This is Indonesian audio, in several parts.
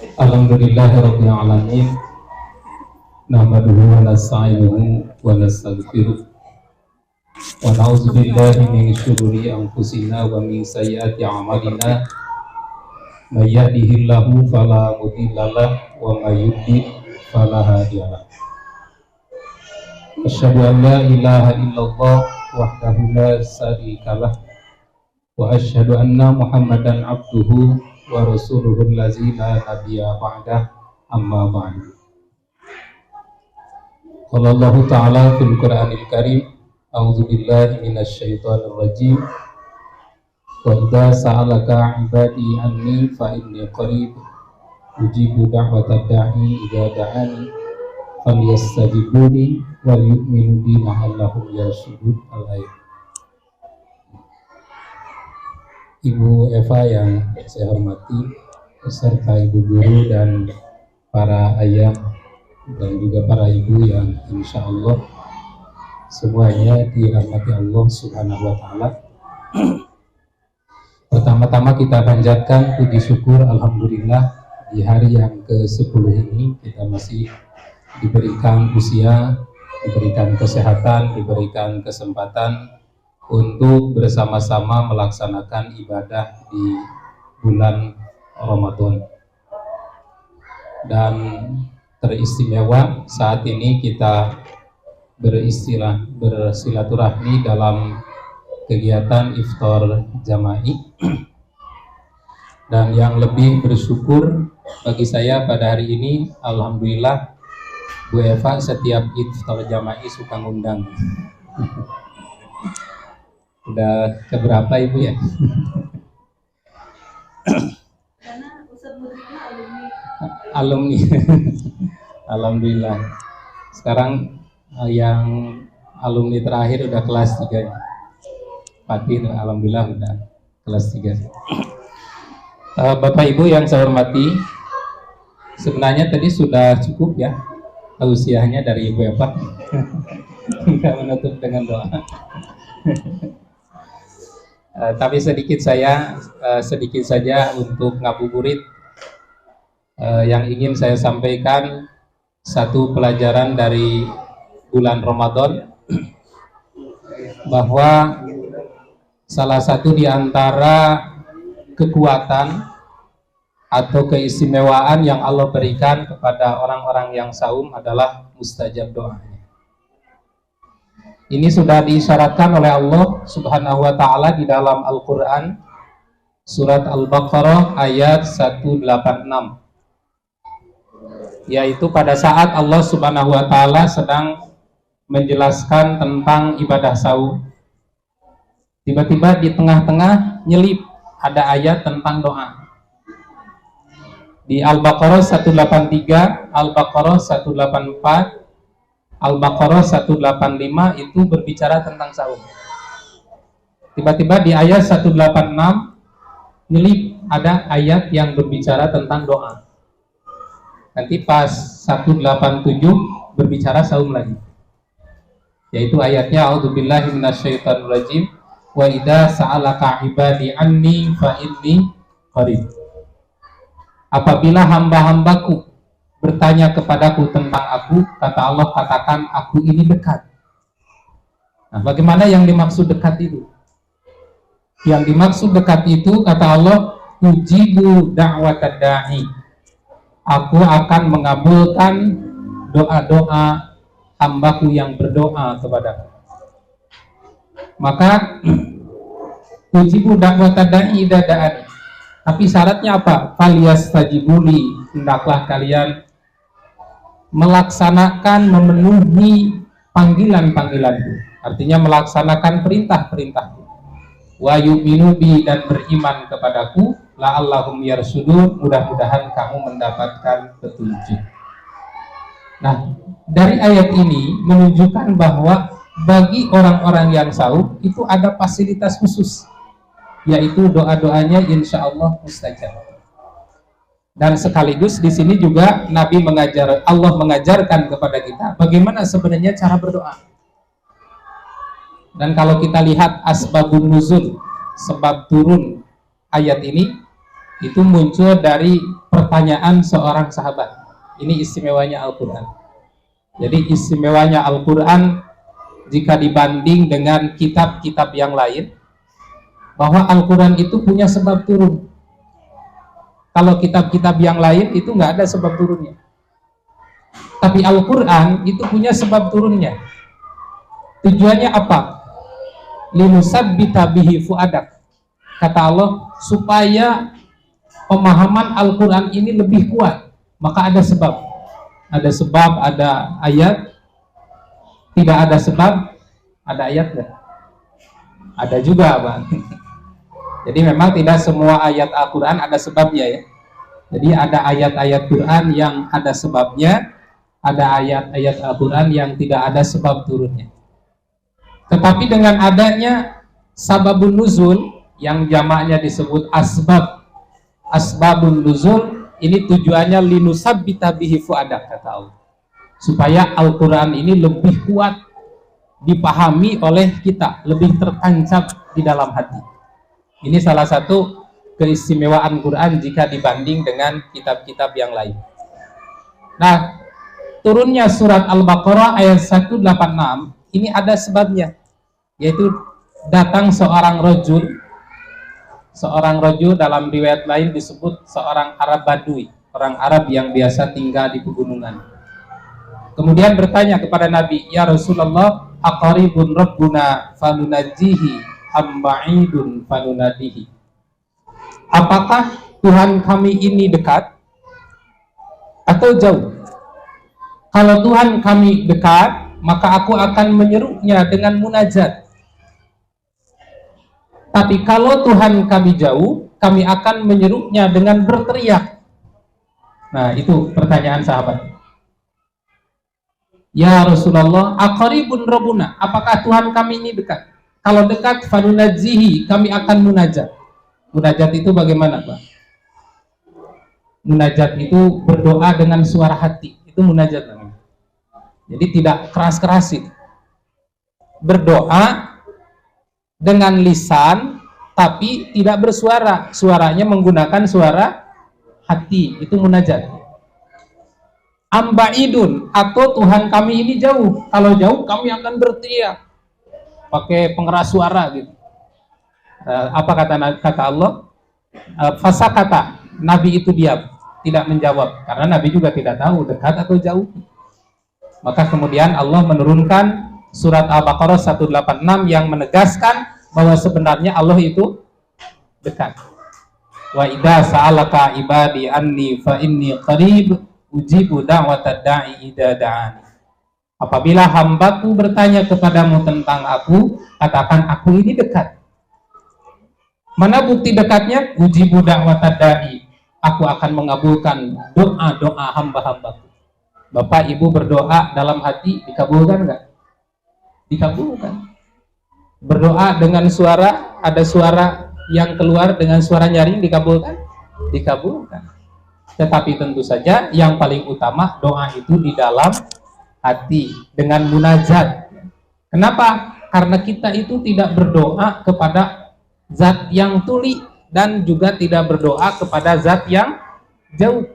Alhamdulillahirabbil alamin. Nahmaduhu wa nasta'inuhu wa nastaghfiruh. Wa na'udzu billahi min syururi anfusina wa min sayyiati a'malina. May yahdihillahu fala mudhillalah wa may yudhlil fala hadiyalah. Asyhadu an la ilaha illallah wahdahu la syarikalah wa asyhadu anna Muhammadan abduhu wa rasuluhul lazi la nabiyya ba'dah, amma ba'du. Qala Allah ta'ala fil Qur'anil Karim, a'udzu billahi minasy syaithanir rajim. Wa idza sa'alaka 'ibadi anni fa inni qarib ujibu da'watad da'i idza da'ani falyastajibuni wal yu'minu bi la'allahum yarshudun. Al-ayat. Ibu Eva yang saya hormati, beserta ibu guru dan para ayah dan juga para ibu yang insya Allah semuanya dirahmati Allah Subhanahu wa Ta'ala. Pertama-tama kita panjatkan puji syukur, alhamdulillah, di hari yang ke-10 ini kita masih diberikan usia, diberikan kesehatan, diberikan kesempatan untuk bersama-sama melaksanakan ibadah di bulan Ramadan. Dan teristimewa saat ini kita bersilaturahmi dalam kegiatan iftar jama'i. Dan yang lebih bersyukur bagi saya pada hari ini, alhamdulillah, Bu Eva setiap iftar jama'i suka ngundang. Udah keberapa Ibu ya? Karena Ustaz Mudrika alumni. Alhamdulillah. Sekarang yang alumni terakhir udah kelas 3 ya. Fatih, alhamdulillah udah kelas 3. Bapak Ibu yang saya hormati, sebenarnya tadi sudah cukup ya tausiahnya dari Ibu Eva. Enggak menutup dengan doa. Tapi sedikit saja untuk ngabuburit yang ingin saya sampaikan. Satu pelajaran dari bulan Ramadan, bahwa salah satu di antara kekuatan atau keistimewaan yang Allah berikan kepada orang-orang yang saum adalah mustajab doa. Ini sudah diisyaratkan oleh Allah Subhanahu wa Ta'ala di dalam Al-Quran, surat Al-Baqarah ayat 186, yaitu pada saat Allah Subhanahu wa Ta'ala sedang menjelaskan tentang ibadah saum, tiba-tiba di tengah-tengah nyelip ada ayat tentang doa. Di Al-Baqarah 183, Al-Baqarah 184, Al-Baqarah 185 itu berbicara tentang saum. Tiba-tiba di ayat 186 nyelip ada ayat yang berbicara tentang doa. Nanti pas 187 berbicara saum lagi, yaitu ayatnya a'udzubillahi minasyaitonirrajim wa idza sa'alaka ibadi anni fa inni qarib. Apabila hamba-hambaku bertanya kepadaku tentang aku, kata Allah, katakan aku ini dekat. Nah, bagaimana yang dimaksud dekat itu? Yang dimaksud dekat itu, kata Allah, ujibu da'watad da'i, aku akan mengabulkan doa-doa hambaku yang berdoa kepadaku. Maka ujibu da'watad da'i idza da'ani. Tapi syaratnya apa? Falyastajibuli, hendaklah kalian melaksanakan, memenuhi panggilan-panggilanku, artinya melaksanakan perintah-perintahku. Wa yu'minu bi, dan beriman kepadaku, la'allahum yarshudun, mudah-mudahan kamu mendapatkan petunjuk. Nah, dari ayat ini menunjukkan bahwa bagi orang-orang yang saum itu ada fasilitas khusus, yaitu doa-doanya insya Allah mustajab. Dan sekaligus di sini juga Allah mengajarkan kepada kita bagaimana sebenarnya cara berdoa. Dan kalau kita lihat asbabun nuzul, sebab turun ayat ini, itu muncul dari pertanyaan seorang sahabat. Ini istimewanya Al-Quran. Jadi istimewanya Al-Quran jika dibanding dengan kitab-kitab yang lain, bahwa Al-Quran itu punya sebab turun. Kalau kitab-kitab yang lain itu nggak ada sebab turunnya. Tapi Al-Quran itu punya sebab turunnya. Tujuannya apa? Linusabbita bihi fuadak. Kata Allah, supaya pemahaman Al-Quran ini lebih kuat. Maka ada sebab. Ada sebab, ada ayat. Tidak ada sebab, ada ayat nggak? Ada juga, Bang. Jadi memang tidak semua ayat Al-Quran ada sebabnya ya. Jadi ada ayat-ayat Quran yang ada sebabnya, ada ayat-ayat Al-Quran yang tidak ada sebab turunnya. Tetapi dengan adanya sababun nuzul yang jamaknya disebut asbabun nuzul, ini tujuannya linusabbita bihi fuadak, kata Allah. Supaya Al-Quran ini lebih kuat dipahami oleh kita, lebih tertancap di dalam hati. Ini salah satu keistimewaan Quran jika dibanding dengan kitab-kitab yang lain. Nah, turunnya surat Al-Baqarah ayat 186 ini ada sebabnya, yaitu datang seorang rajul dalam riwayat lain disebut seorang Arab Badui, orang Arab yang biasa tinggal di pegunungan. Kemudian bertanya kepada Nabi, "Ya Rasulullah, aqaribun rabbuna fanunajihi amba'idun fanunadihi." Apakah Tuhan kami ini dekat atau jauh? Kalau Tuhan kami dekat, maka aku akan menyerunya dengan munajat. Tapi kalau Tuhan kami jauh, kami akan menyerunya dengan berteriak. Nah, itu pertanyaan sahabat. "Ya Rasulullah, aqaribun rabbuna, apakah Tuhan kami ini dekat? Kalau dekat, fanunajihi, kami akan munajat." Munajat itu bagaimana, Pak? Munajat itu berdoa dengan suara hati. Itu munajat namanya. Jadi tidak keras-kerasin. Berdoa dengan lisan, tapi tidak bersuara. Suaranya menggunakan suara hati. Itu munajat. Ambaidun, atau Tuhan kami ini jauh. Kalau jauh, kami akan berteriak pakai pengeras suara gitu. Apa kata Allah? Fasakata, Nabi itu diam, tidak menjawab, karena Nabi juga tidak tahu dekat atau jauh. Maka kemudian Allah menurunkan surat Al-Baqarah 186 yang menegaskan bahwa sebenarnya Allah itu dekat. Wa idza sa'alaka ibadi anni fa inni qarib ujibu da'watad da'i idza da'ani. Apabila hambaku bertanya kepadamu tentang aku, katakan aku ini dekat. Mana bukti dekatnya? Ujibu da'watad da'i, aku akan mengabulkan doa-doa hamba-hambaku. Bapak ibu berdoa dalam hati, dikabulkan enggak? Dikabulkan. Berdoa dengan suara, ada suara yang keluar dengan suara nyaring, dikabulkan? Dikabulkan. Tetapi tentu saja yang paling utama doa itu di dalam hati dengan munajat. Kenapa? Karena kita itu tidak berdoa kepada zat yang tuli dan juga tidak berdoa kepada zat yang jauh.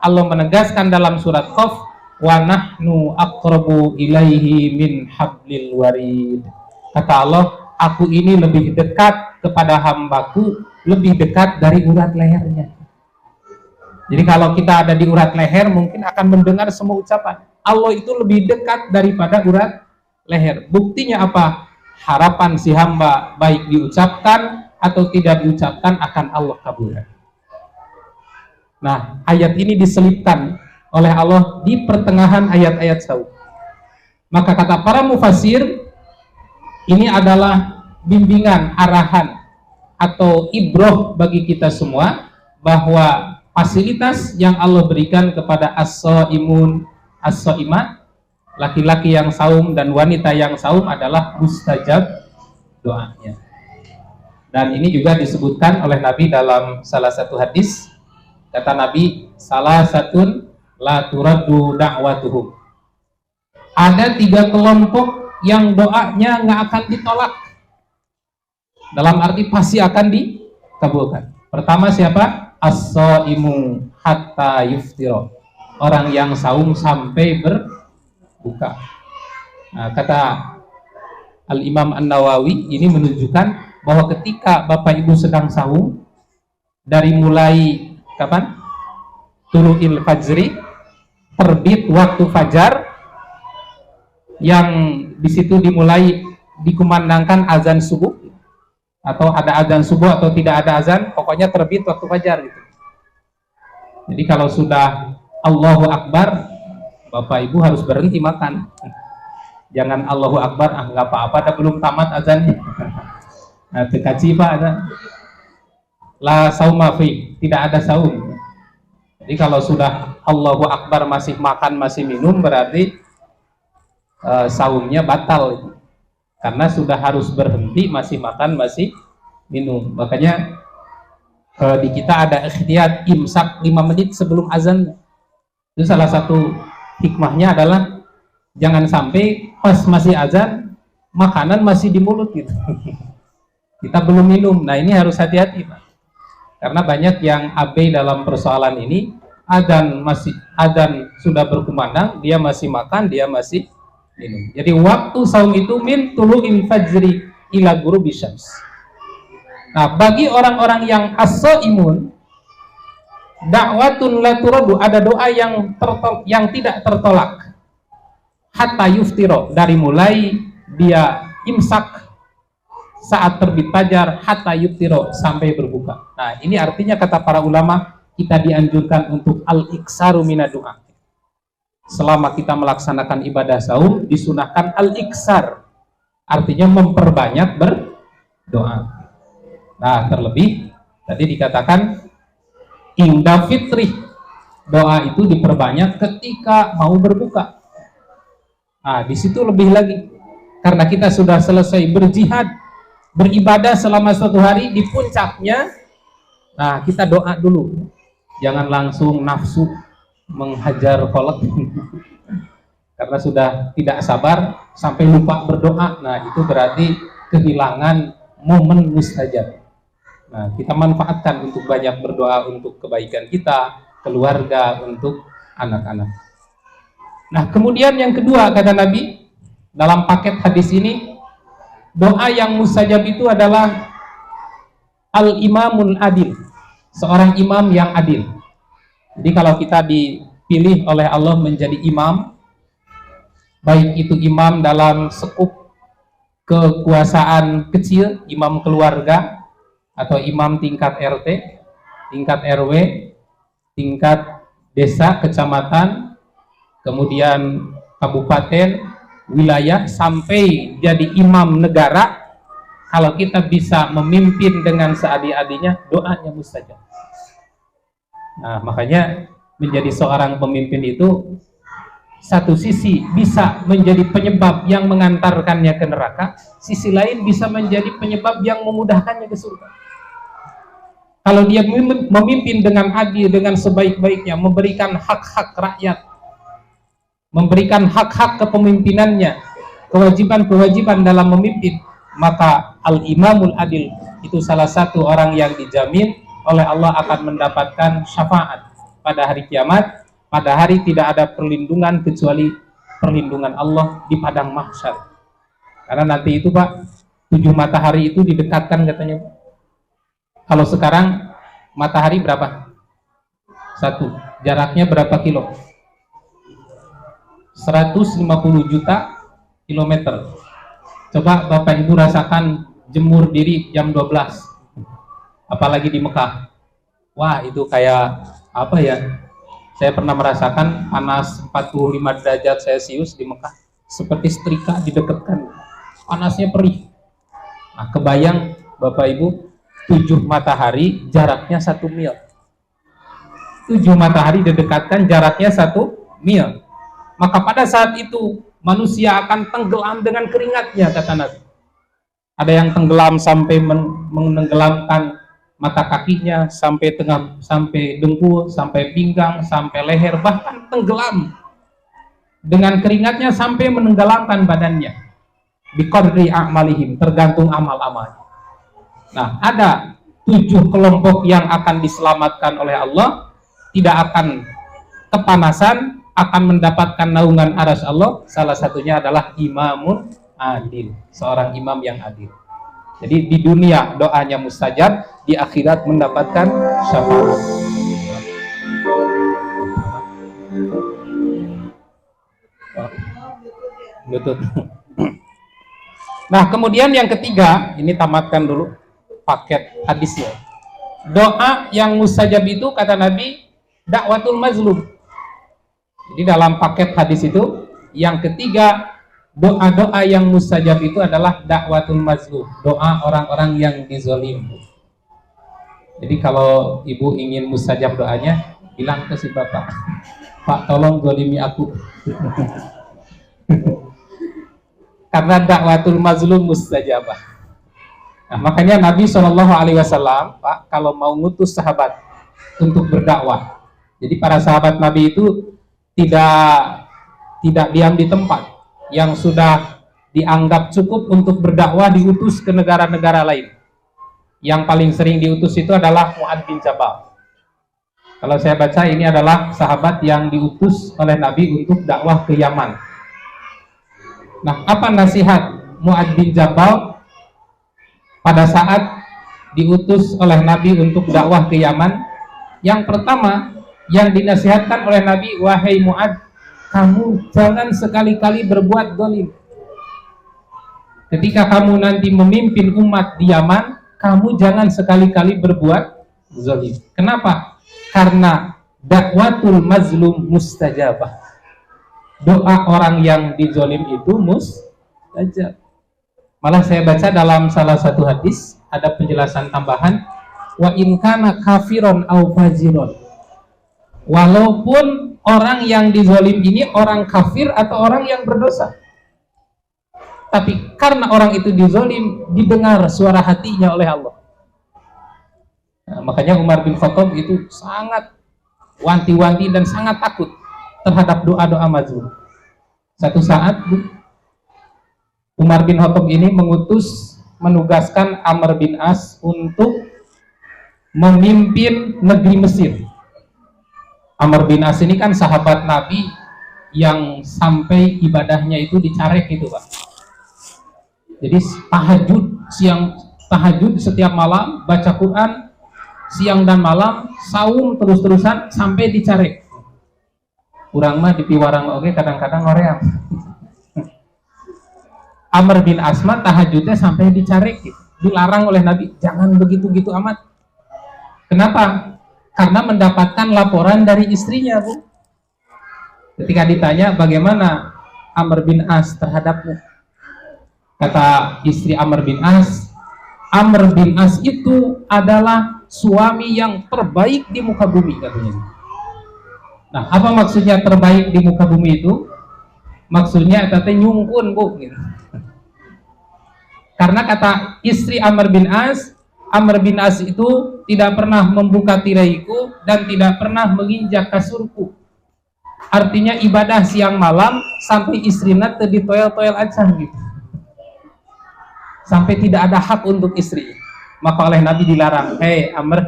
Allah menegaskan dalam surat Qaf, wa nahnu aqrabu ilaihi min hablil warid. Kata Allah, aku ini lebih dekat kepada hambaku, lebih dekat dari urat lehernya. Jadi kalau kita ada di urat leher, mungkin akan mendengar semua ucapan. Allah itu lebih dekat daripada urat leher. Buktinya apa? Harapan si hamba baik diucapkan atau tidak diucapkan akan Allah kabulkan. Nah, ayat ini diselipkan oleh Allah di pertengahan ayat-ayat saum. Maka kata para mufassir, ini adalah bimbingan, arahan atau ibroh bagi kita semua bahwa fasilitas yang Allah berikan kepada as-shaimun, as-shaimat, laki-laki yang saum dan wanita yang saum adalah mustajab doanya. Dan ini juga disebutkan oleh Nabi dalam salah satu hadis. Kata Nabi, salah satun la turaddu da'watuhum. Ada 3 kelompok yang doanya nggak akan ditolak. Dalam arti pasti akan dikabulkan. Pertama siapa? as-shaimu hatta yuftira, orang yang saum sampai berbuka. Nah, kata Al-Imam An-Nawawi ini menunjukkan bahwa ketika Bapak Ibu sedang saum, dari mulai kapan? Tulu'il fajri, terbit waktu fajar, yang di situ dimulai dikumandangkan azan subuh, atau ada azan subuh atau tidak ada azan, pokoknya terbit waktu fajar gitu. Jadi kalau sudah Allahu Akbar, Bapak Ibu harus berhenti makan. Jangan Allahu Akbar, nggak apa-apa, dah belum tamat azannya. Nah, tekaci Pak, ada la sauma fi, tidak ada saum. Jadi kalau sudah Allahu Akbar masih makan masih minum, berarti saumnya batal, karena sudah harus berhenti masih makan masih minum. Makanya di kita ada ikhtiyar imsak 5 menit sebelum azan. Itu salah satu hikmahnya adalah jangan sampai pas masih azan makanan masih di mulut gitu. Kita belum minum. Nah, ini harus hati-hati Pak, karena banyak yang abai dalam persoalan ini. Adzan sudah berkumandang, dia masih makan, dia masih minum. Jadi waktu saum itu min tulu'il fajri ila ghurubi syams. Nah, bagi orang-orang yang as-shaimun, da'watun la turadu, ada doa yang tidak tertolak. Hatta yuftiro, dari mulai dia imsak saat terbit fajar, hatta yuftiro, sampai berbuka. Nah, ini artinya kata para ulama, kita dianjurkan untuk al-iksaru minad doa. Selama kita melaksanakan ibadah saum, disunahkan al-iksar, artinya memperbanyak berdoa. Nah, terlebih tadi dikatakan inda fitri, doa itu diperbanyak ketika mau berbuka. Nah, di situ lebih lagi, karena kita sudah selesai berjihad, beribadah selama suatu hari, di puncaknya, nah kita doa dulu. Jangan langsung nafsu menghajar kolak karena sudah tidak sabar sampai lupa berdoa. Nah, itu berarti kehilangan momen mustajab. Nah, kita manfaatkan untuk banyak berdoa untuk kebaikan kita, keluarga, untuk anak-anak. Nah, kemudian yang kedua kata Nabi dalam paket hadis ini, doa yang mustajab itu adalah al-imamul adil, seorang imam yang adil. Jadi kalau kita dipilih oleh Allah menjadi imam, baik itu imam dalam sekup kekuasaan kecil, imam keluarga, atau imam tingkat RT, tingkat RW, tingkat desa, kecamatan, kemudian kabupaten, wilayah, sampai jadi imam negara, kalau kita bisa memimpin dengan seadil-adilnya, doanya mustajab. Nah, makanya menjadi seorang pemimpin itu satu sisi bisa menjadi penyebab yang mengantarkannya ke neraka, sisi lain bisa menjadi penyebab yang memudahkannya ke surga. Kalau dia memimpin dengan adil, dengan sebaik-baiknya, memberikan hak-hak rakyat, memberikan hak-hak kepemimpinannya, kewajiban-kewajiban dalam memimpin, maka al-imamul adil itu salah satu orang yang dijamin oleh Allah akan mendapatkan syafaat pada hari kiamat. Pada hari tidak ada perlindungan kecuali perlindungan Allah di padang mahsyar. Karena nanti itu Pak, 7 matahari itu didekatkan katanya. Kalau sekarang matahari berapa? 1. Jaraknya berapa kilo? 150 juta kilometer. Coba Bapak Ibu rasakan jemur diri jam 12, apalagi di Mekah. Wah, itu kayak apa ya? Saya pernah merasakan panas 45 derajat Celcius di Mekah, seperti setrika didekatkan, panasnya perih. Nah, kebayang Bapak Ibu, 7 matahari jaraknya 1 mil. 7 matahari didekatkan jaraknya 1 mil. Maka pada saat itu manusia akan tenggelam dengan keringatnya, kata Nabi. Ada yang tenggelam sampai menenggelamkan mata kakinya, sampai tengah, sampai dengkul, sampai pinggang, sampai leher, bahkan tenggelam dengan keringatnya sampai menenggelamkan badannya. Biqadri a'malihim, tergantung amal-amalnya. Nah, ada 7 kelompok yang akan diselamatkan oleh Allah, tidak akan kepanasan, akan mendapatkan naungan arsy Allah. Salah satunya adalah imamun adil, seorang imam yang adil. Jadi di dunia doanya mustajab, di akhirat mendapatkan syafaat. Bluetooth. Nah, kemudian yang ketiga, ini tamatkan dulu paket hadisnya. Doa yang mustajab itu kata Nabi dakwatul mazlum. Jadi dalam paket hadis itu yang ketiga, doa-doa yang mustajab itu adalah dakwatul mazlum, doa orang-orang yang dizolim. Jadi kalau ibu ingin mustajab doanya, bilang ke si bapak, Pak tolong zolimi aku. Karena dakwatul mazlum mustajabah. Nah, makanya Nabi SAW, Pak, kalau mau ngutus sahabat untuk berdakwah, jadi para sahabat Nabi itu tidak diam di tempat. Yang sudah dianggap cukup untuk berdakwah diutus ke negara-negara lain. Yang paling sering diutus itu adalah Mu'adz bin Jabal. Kalau saya baca, ini adalah sahabat yang diutus oleh Nabi untuk dakwah ke Yaman. Nah, apa nasihat Mu'adz bin Jabal pada saat diutus oleh Nabi untuk dakwah ke Yaman? Yang pertama yang dinasihatkan oleh Nabi, wahai Mu'adz, kamu jangan sekali-kali berbuat zalim. Ketika kamu nanti memimpin umat di Yaman, kamu jangan sekali-kali berbuat zalim. Kenapa? Karena dakwatul mazlum mustajabah. Doa orang yang dizolim itu mustajab. Malah saya baca dalam salah satu hadis ada penjelasan tambahan, wa in kana kafiron au fajiron. Walaupun orang yang dizolim ini orang kafir atau orang yang berdosa, tapi karena orang itu dizolim, didengar suara hatinya oleh Allah. Nah, makanya Umar bin Khattab itu sangat wanti-wanti dan sangat takut terhadap doa-doa mazlum. Satu saat Umar bin Khattab ini menugaskan Amr bin As untuk memimpin negeri Mesir. Amr bin As ini kan sahabat Nabi yang sampai ibadahnya itu dicarek itu, Pak. Jadi tahajud setiap malam, baca Quran siang dan malam, saum terus-terusan sampai dicarek. Kurang mah di piwarang oke kadang-kadang ngoream. Amr bin Asma tahajudnya sampai dicarek, dilarang oleh Nabi, jangan begitu-gitu amat. Kenapa? Karena mendapatkan laporan dari istrinya, Bu. Ketika ditanya bagaimana Amr bin As terhadapmu, kata istri Amr bin As itu adalah suami yang terbaik di muka bumi, katanya. Nah, apa maksudnya terbaik di muka bumi itu? Maksudnya katanya nyungkun, Bu, gitu. Karena kata istri Amr bin As itu tidak pernah membuka tiraiku dan tidak pernah menginjak kasurku. Artinya ibadah siang malam sampai istrinya tadi toel-toel aja gitu. Sampai tidak ada hak untuk istri. Maka oleh Nabi dilarang, Amr,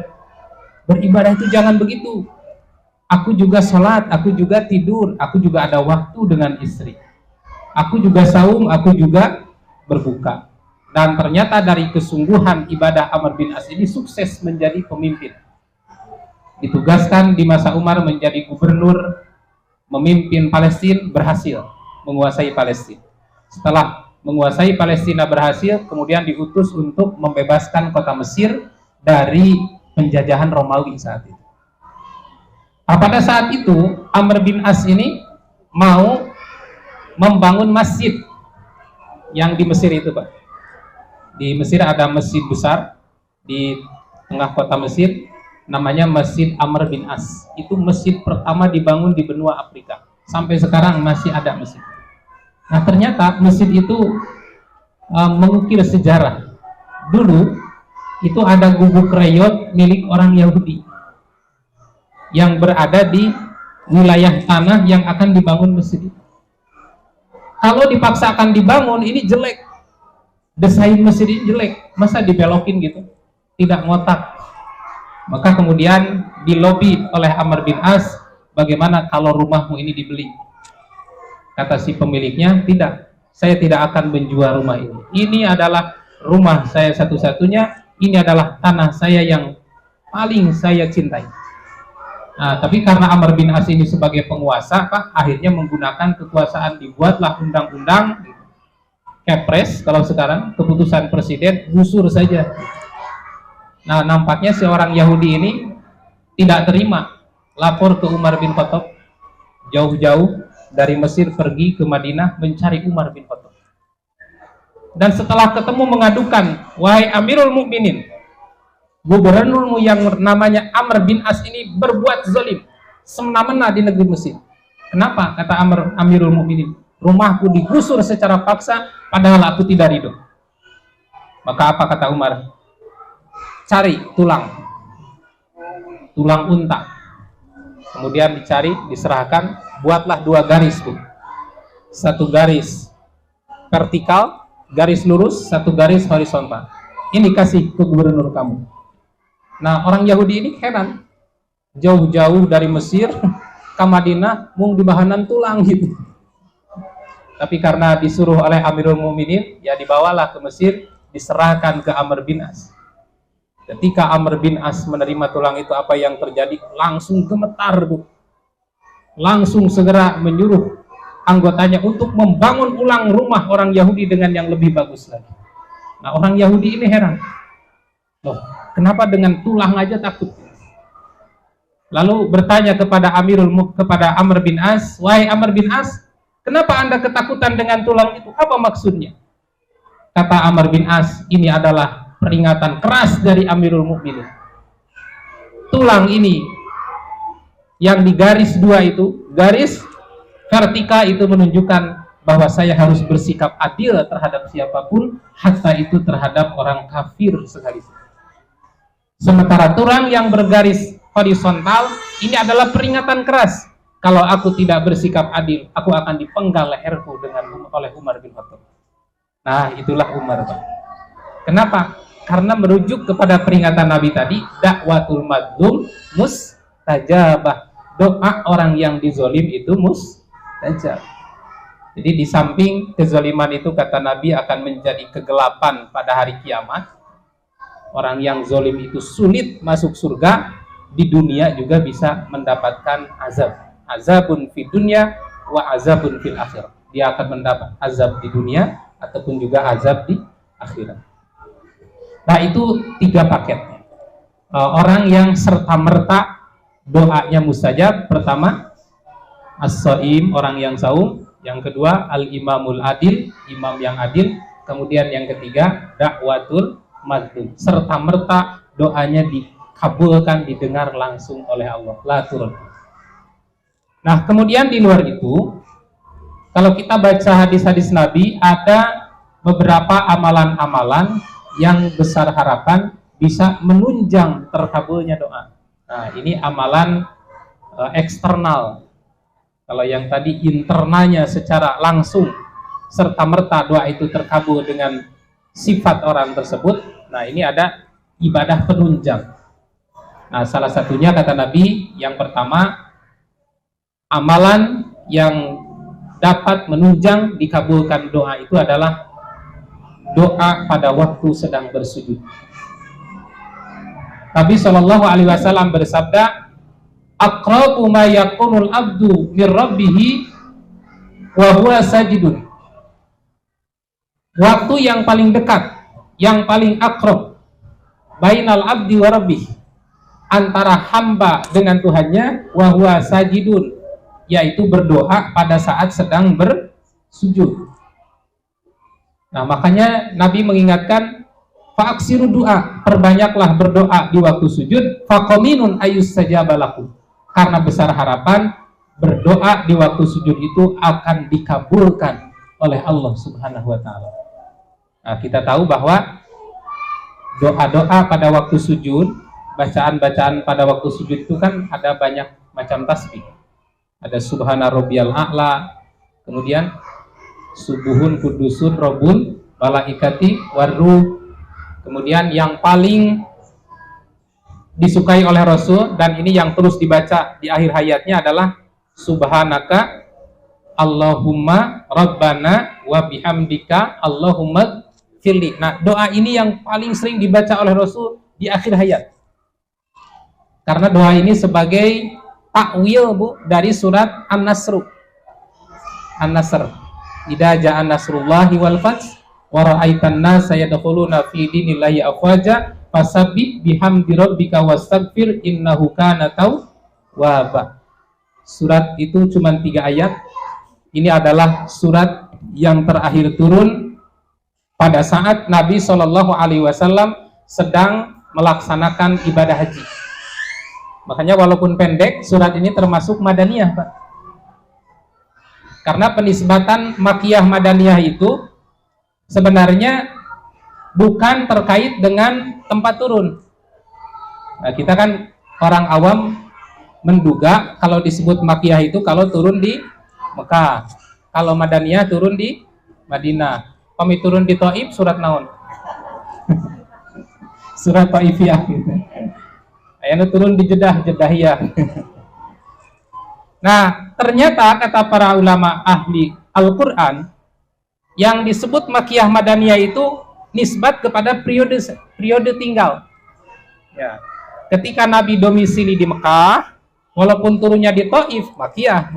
beribadah itu jangan begitu. Aku juga sholat, aku juga tidur, aku juga ada waktu dengan istri. Aku juga saum, aku juga berbuka. Dan ternyata dari kesungguhan ibadah Amr bin As ini sukses menjadi pemimpin. Ditugaskan di masa Umar menjadi gubernur, memimpin Palestina, berhasil menguasai Palestina. Setelah menguasai Palestina berhasil, kemudian diutus untuk membebaskan kota Mesir dari penjajahan Romawi saat itu. Nah, pada saat itu Amr bin As ini mau membangun masjid yang di Mesir itu, Pak. Di Mesir ada masjid besar di tengah kota Mesir, namanya Masjid Amr bin As. Itu masjid pertama dibangun di benua Afrika. Sampai sekarang masih ada masjid. Nah, ternyata masjid itu mengukir sejarah. Dulu itu ada gubuk reyot milik orang Yahudi yang berada di wilayah tanah yang akan dibangun masjid. Kalau dipaksakan dibangun, ini jelek. Desain masjid ini jelek. Masa dibelokin gitu? Tidak ngotak. Maka kemudian dilobi oleh Amr bin As, bagaimana kalau rumahmu ini dibeli? Kata si pemiliknya, tidak, saya tidak akan menjual rumah ini. Ini adalah rumah saya satu-satunya, ini adalah tanah saya yang paling saya cintai. Nah, tapi karena Amr bin As ini sebagai penguasa, Pak, akhirnya menggunakan kekuasaan, dibuatlah undang-undang, Kepres kalau sekarang, keputusan presiden, gusur saja. Nah, nampaknya seorang Yahudi ini tidak terima, lapor ke Umar bin Khattab, jauh-jauh dari Mesir pergi ke Madinah mencari Umar bin Khattab. Dan setelah ketemu mengadukan, wahai Amirul Mukminin, gubernurmu yang namanya Amr bin As ini berbuat zalim, semena-mena di negeri Mesir. Kenapa? Kata Amirul Mukminin, rumahku digusur secara paksa, padahal aku tidak ridho. Maka apa kata Umar? Cari tulang unta, kemudian dicari, diserahkan, buatlah 2 garis, Bu. 1 garis vertikal, garis lurus, 1 garis horizontal. Ini kasih ke gubernur kamu. Nah, orang Yahudi ini heran, jauh-jauh dari Mesir ke Madinah mau dibahanan tulang gitu. Tapi karena disuruh oleh Amirul Mukminin, ya dibawalah ke Mesir, diserahkan ke Amr bin As. Ketika Amr bin As menerima tulang itu, apa yang terjadi? Langsung gemetar, Bu. Langsung segera menyuruh anggotanya untuk membangun ulang rumah orang Yahudi dengan yang lebih bagus lagi. Nah, orang Yahudi ini heran. Loh, kenapa dengan tulang aja takut? Lalu bertanya kepada Amr bin As, wahai Amr bin As, kenapa Anda ketakutan dengan tulang itu? Apa maksudnya? Kata Amr bin As, ini adalah peringatan keras dari Amirul Mukminin. Tulang ini yang di garis 2 itu, garis vertikal itu menunjukkan bahwa saya harus bersikap adil terhadap siapapun, hatta itu terhadap orang kafir sekalipun. Sementara tulang yang bergaris horizontal ini adalah peringatan keras. Kalau aku tidak bersikap adil, aku akan dipenggal leherku oleh Umar bin Khattab. Nah, itulah Umar, Pak. Kenapa? Karena merujuk kepada peringatan Nabi tadi, dakwatul madlum mustajabah. Doa orang yang dizolim itu mustajab. Jadi di samping kezaliman itu, kata Nabi, akan menjadi kegelapan pada hari kiamat. Orang yang zolim itu sulit masuk surga, di dunia juga bisa mendapatkan azab. Azabun fi dunya wa azabun fil akhir. Dia akan mendapat azab di dunia ataupun juga azab di akhirat. Nah, itu 3 paket. Orang yang serta-merta doanya mustajab. Pertama, as-shaim, orang yang saum. Yang kedua, al-imamul adil, imam yang adil. Kemudian yang ketiga, dakwatul madlum, serta-merta doanya dikabulkan, didengar langsung oleh Allah. La turun. Nah, kemudian di luar itu, kalau kita baca hadis-hadis Nabi, ada beberapa amalan-amalan yang besar harapan bisa menunjang terkabulnya doa. Nah, ini amalan eksternal. Kalau yang tadi internalnya secara langsung serta-merta doa itu terkabul dengan sifat orang tersebut. Nah, ini ada ibadah penunjang. Nah, salah satunya kata Nabi, yang pertama, amalan yang dapat menunjang dikabulkan doa itu adalah doa pada waktu sedang bersujud. Nabi Shallallahu Alaihi Wasallam bersabda, "Aqrabu ma yakunul abdu min rabbih wa huwa sajidun." Waktu yang paling dekat, yang paling akrab, bainal abdi wa rabbih, antara hamba dengan Tuhannya, wa huwa sajidun, yaitu berdoa pada saat sedang bersujud. Nah, makanya Nabi mengingatkan, fa'aksiru doa, perbanyaklah berdoa di waktu sujud, faqaminun ayyustajabalakum, karena besar harapan berdoa di waktu sujud itu akan dikabulkan oleh Allah Subhanahu wa taala. Nah, kita tahu bahwa doa-doa pada waktu sujud, bacaan-bacaan pada waktu sujud itu kan ada banyak macam tasbih. Ada subhana rabbiyal a'la, kemudian subuhun kudusun robun malaikati waruh. Kemudian yang paling disukai oleh Rasul, dan ini yang terus dibaca di akhir hayatnya adalah Subhanaka Allahumma Rabbana wa bihamdika Allahumma firli. Nah, doa ini yang paling sering dibaca oleh Rasul di akhir hayat. Karena doa ini sebagai takwil, Bu, dari surat An-Nasr. An-Nasr. Idza ja'a nasrullahi wal fath wa ra'aitan nasa yadkhuluna fi dinillahi afwaja fasabbih bihamdi rabbika wastaghfir innahu kana tawwaba. Surat itu cuma 3 ayat. Ini adalah surat yang terakhir turun pada saat Nabi Shallallahu Alaihi Wasallam sedang melaksanakan ibadah haji. Makanya walaupun pendek, surat ini termasuk Madaniyah, Pak. Karena penisbatan Makkiyah Madaniyah itu sebenarnya bukan terkait dengan tempat turun. Nah, kita kan orang awam menduga kalau disebut Makkiyah itu kalau turun di Mekah, kalau Madaniyah turun di Madinah. Kami turun di Thaif, surat naon? Surat Thaifiyah gitu. Ayana turun di Jedahiyah. Nah, ternyata kata para ulama ahli Al-Quran, yang disebut Makkiyah Madaniyah itu nisbat kepada periode tinggal. Ya. Ketika Nabi domisili di Mekah, walaupun turunnya di Thaif, Makkiyah.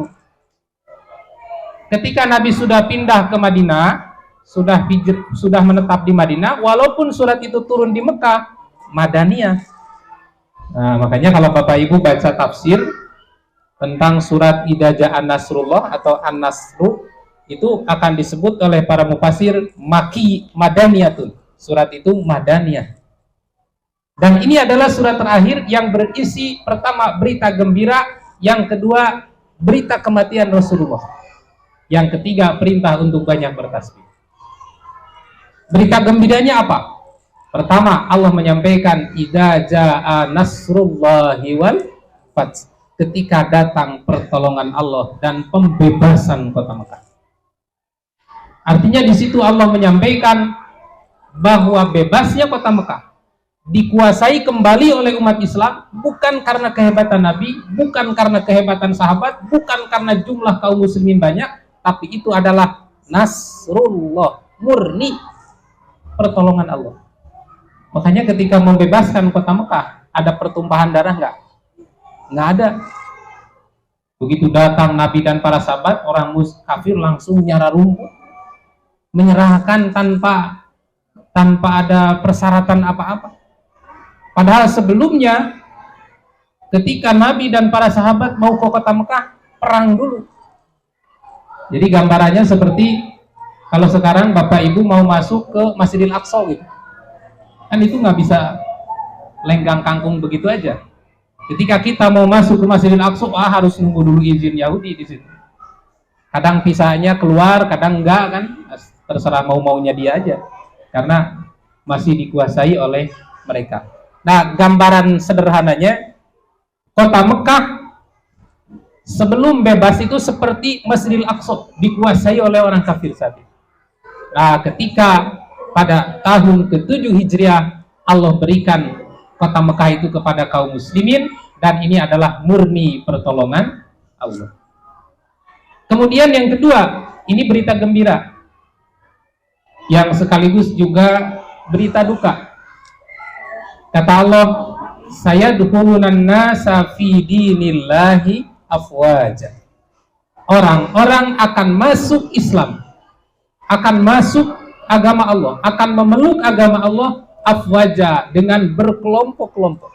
Ketika Nabi sudah pindah ke Madinah, sudah menetap di Madinah, walaupun surat itu turun di Mekah, Madaniyah. Nah, makanya kalau Bapak Ibu baca tafsir tentang surat Idza Ja'a Nasrullah atau An-Nasru, itu akan disebut oleh para mufassir Makki Madaniyatun. Surat itu Madaniyah. Dan ini adalah surat terakhir yang berisi pertama berita gembira, yang kedua berita kematian Rasulullah, yang ketiga perintah untuk banyak bertasbih. Berita gembiranya apa? Pertama, Allah menyampaikan idza jaa nasrullahi wal fath, ketika datang pertolongan Allah dan pembebasan kota Mekah. Artinya di situ Allah menyampaikan bahwa bebasnya kota Mekah dikuasai kembali oleh umat Islam bukan karena kehebatan Nabi, bukan karena kehebatan sahabat, bukan karena jumlah kaum muslimin banyak, tapi itu adalah nasrullah, murni pertolongan Allah. Makanya ketika membebaskan kota Mekah, ada pertumpahan darah nggak? Nggak ada. Begitu datang Nabi dan para sahabat, orang kafir langsung nyara rumput, menyerahkan tanpa ada persyaratan apa-apa. Padahal sebelumnya, ketika Nabi dan para sahabat mau ke kota Mekah, perang dulu. Jadi gambarannya seperti kalau sekarang Bapak Ibu mau masuk ke Masjidil Aqsa gitu. Kan itu nggak bisa lenggang kangkung begitu aja. Ketika kita mau masuk ke Masjidil Aqsa, harus nunggu dulu izin Yahudi di situ. Kadang pisahnya keluar, kadang enggak kan, terserah mau-maunya dia aja. Karena masih dikuasai oleh mereka. Nah, gambaran sederhananya, kota Mekah sebelum bebas itu seperti Masjidil Aqsa, dikuasai oleh orang kafir saat itu. Nah, ketika pada tahun ke-7 Hijriah Allah berikan kota Mekah itu kepada kaum muslimin, dan ini adalah murni pertolongan Allah. Kemudian yang kedua, ini berita gembira yang sekaligus juga berita duka. Kata Allah, saya dukhulunan nasa fi dinillahi afwaja. Orang-orang akan masuk Islam, akan masuk agama Allah, akan memeluk agama Allah afwaja, dengan berkelompok-kelompok.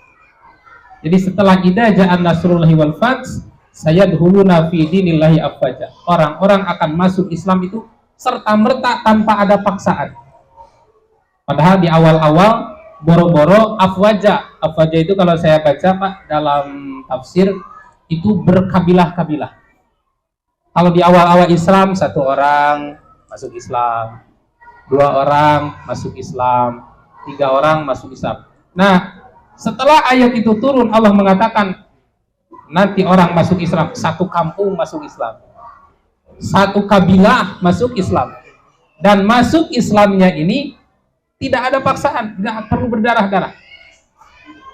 Jadi setelah idza ja'a nasrullahi wal fath, sayadkhuluna fi dinillahi afwaja. Orang-orang akan masuk Islam itu serta-merta tanpa ada paksaan. Padahal di awal-awal boro-boro afwaja. Afwaja itu kalau saya baca Pak dalam tafsir itu berkabilah-kabilah. Kalau di awal-awal Islam 1 orang masuk Islam, 2 orang masuk Islam, 3 orang masuk Islam. Nah, setelah ayat itu turun, Allah mengatakan nanti orang masuk Islam, 1 kampung masuk Islam, 1 kabilah masuk Islam. Dan masuk Islamnya ini tidak ada paksaan, nggak perlu berdarah-darah.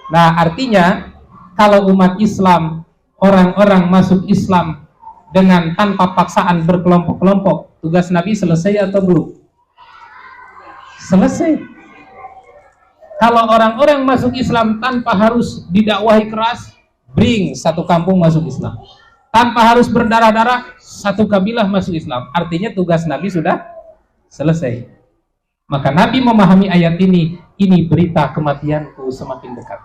Nah, artinya kalau umat Islam, orang-orang masuk Islam dengan tanpa paksaan berkelompok-kelompok, tugas Nabi selesai atau belum? Selesai. Kalau orang-orang masuk Islam tanpa harus didakwahi keras, bring satu kampung masuk Islam. Tanpa harus berdarah-darah, satu kabilah masuk Islam. Artinya tugas Nabi sudah selesai. Maka Nabi memahami ayat ini berita kematianku semakin dekat.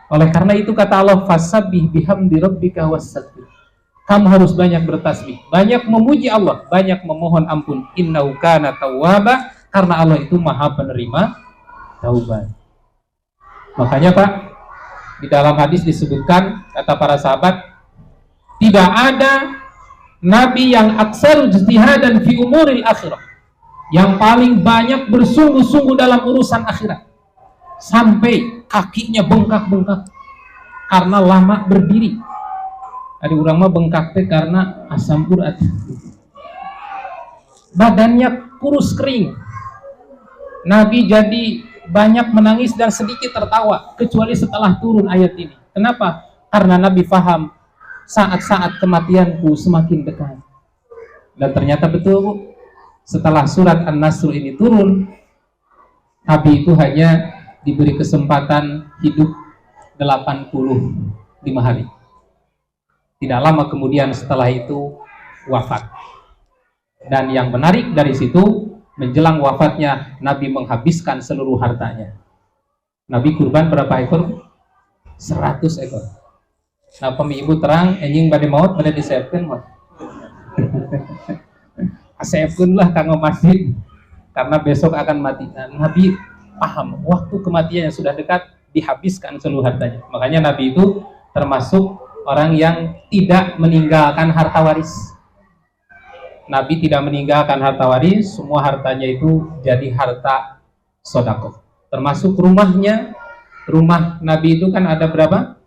Oleh karena itu kata Allah, fasabbih bihamdi rabbika wastaghfir. Kamu harus banyak bertasbih, banyak memuji Allah, banyak memohon ampun. Innahu kana tawwaba, karena Allah itu maha penerima taubat. Makanya Pak, di dalam hadis disebutkan, kata para sahabat, tidak ada nabi yang aktsar ijtihadan fi umuril akhirah, yang paling banyak bersungguh-sungguh dalam urusan akhirat, sampai kakinya bengkak-bengkak karena lama berdiri. Ada orang mah bengkak teh karena asam urat, badannya kurus kering. Nabi jadi banyak menangis dan sedikit tertawa, kecuali setelah turun ayat ini. Kenapa? Karena Nabi faham saat-saat kematianku semakin dekat. Dan ternyata betul, Bu. Setelah surat An-Nasr ini turun, Nabi itu hanya diberi kesempatan hidup 85 hari. Tidak lama kemudian setelah itu wafat. Dan yang menarik dari situ, menjelang wafatnya Nabi menghabiskan seluruh hartanya. Nabi kurban berapa ekor? 100 ekor. Nah, pemi ibu terang enjing bade maut bade disiapkeun mah. Asepkeun lah kanggo masjid karena besok akan mati. Nah, Nabi paham waktu kematiannya sudah dekat, dihabiskan seluruh hartanya. Makanya Nabi itu termasuk orang yang tidak meninggalkan harta waris. Nabi tidak meninggalkan harta waris, semua hartanya itu jadi harta sedekah. Termasuk rumahnya. Rumah Nabi itu kan ada berapa?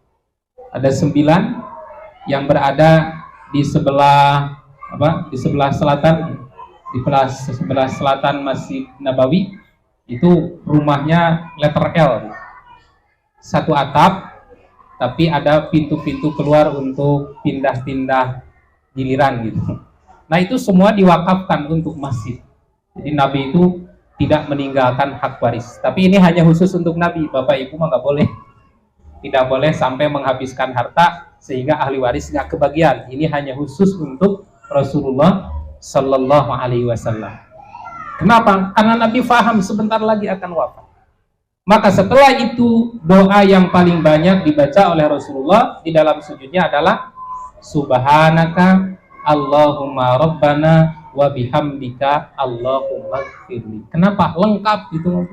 Ada 9 yang berada di sebelah Di sebelah selatan, sebelah selatan Masjid Nabawi. Itu rumahnya letter L. Satu atap, tapi ada pintu-pintu keluar untuk pindah-pindah giliran gitu. Nah, itu semua diwakafkan untuk masjid. Jadi Nabi itu tidak meninggalkan hak waris. Tapi ini hanya khusus untuk Nabi. Bapak Ibu mah nggak boleh. Tidak boleh sampai menghabiskan harta sehingga ahli waris nggak kebagian. Ini hanya khusus untuk Rasulullah Sallallahu Alaihi Wasallam. Kenapa? Karena Nabi faham sebentar lagi akan wafat. Maka setelah itu doa yang paling banyak dibaca oleh Rasulullah di dalam sujudnya adalah Subhanaka Allahumma Rabbana wa bihamdika Allahumma gfirli. Kenapa? Lengkap gitu.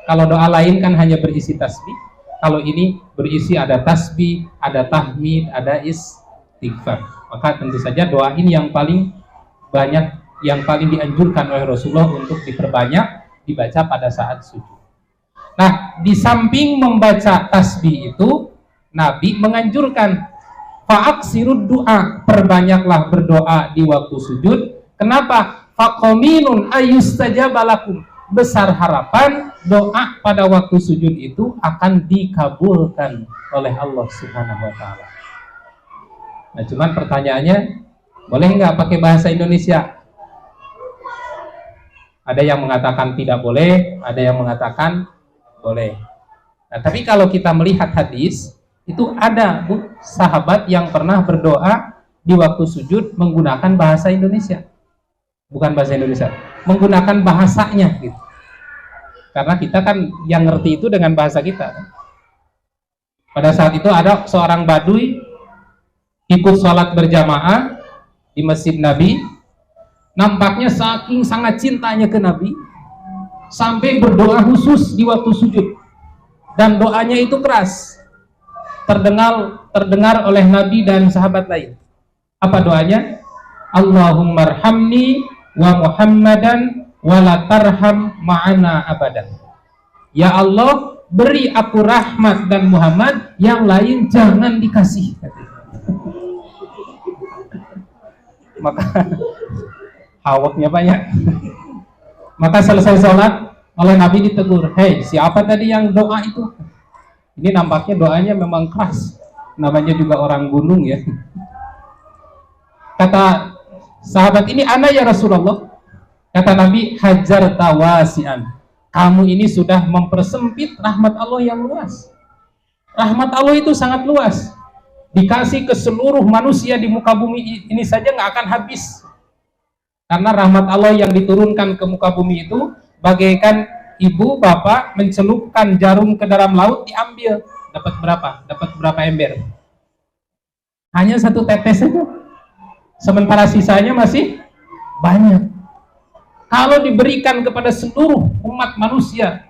Kalau doa lain kan hanya berisi tasbih. Kalau ini berisi ada tasbih, ada tahmid, ada istighfar. Maka tentu saja doa ini yang paling banyak, yang paling dianjurkan oleh Rasulullah untuk diperbanyak dibaca pada saat sujud. Nah, di samping membaca tasbih itu, Nabi menganjurkan fa'aksirud du'a, perbanyaklah berdoa di waktu sujud. Kenapa? Faqaminun ayyustajabalakum, besar harapan doa pada waktu sujud itu akan dikabulkan oleh Allah Subhanahu wa taala. Nah, cuman pertanyaannya, boleh nggak pakai bahasa Indonesia? Ada yang mengatakan tidak boleh, ada yang mengatakan boleh. Nah, tapi kalau kita melihat hadis, itu ada sahabat yang pernah berdoa di waktu sujud menggunakan bahasa Indonesia. Bukan bahasa Indonesia, menggunakan bahasanya gitu. Karena kita kan yang ngerti itu dengan bahasa kita. Pada saat itu ada seorang badui ikut sholat berjamaah di Masjid Nabi. Nampaknya saking sangat cintanya ke Nabi sampai berdoa khusus di waktu sujud, dan doanya itu keras, terdengar oleh Nabi dan sahabat lain. Apa doanya? Allahumma arhamni wa Muhammadan wa la tarham ma'ana abadan. Ya Allah, beri aku rahmat dan Muhammad, yang lain jangan dikasih. Maka hawaknya banyak. Maka selesai sholat oleh Nabi ditegur, hei, siapa tadi yang doa itu? Ini nampaknya doanya memang keras. Namanya juga orang gunung ya. Kata sahabat ini, ana ya Rasulullah. Kata Nabi, hajar tawasian. Kamu ini sudah mempersempit rahmat Allah yang luas. Rahmat Allah itu sangat luas. Dikasih ke seluruh manusia di muka bumi ini saja nggak akan habis. Karena rahmat Allah yang diturunkan ke muka bumi itu bagaikan ibu bapak mencelupkan jarum ke dalam laut, diambil. Dapat berapa? Dapat berapa ember? Hanya satu tetes saja. Sementara sisanya masih banyak. Kalau diberikan kepada seluruh umat manusia,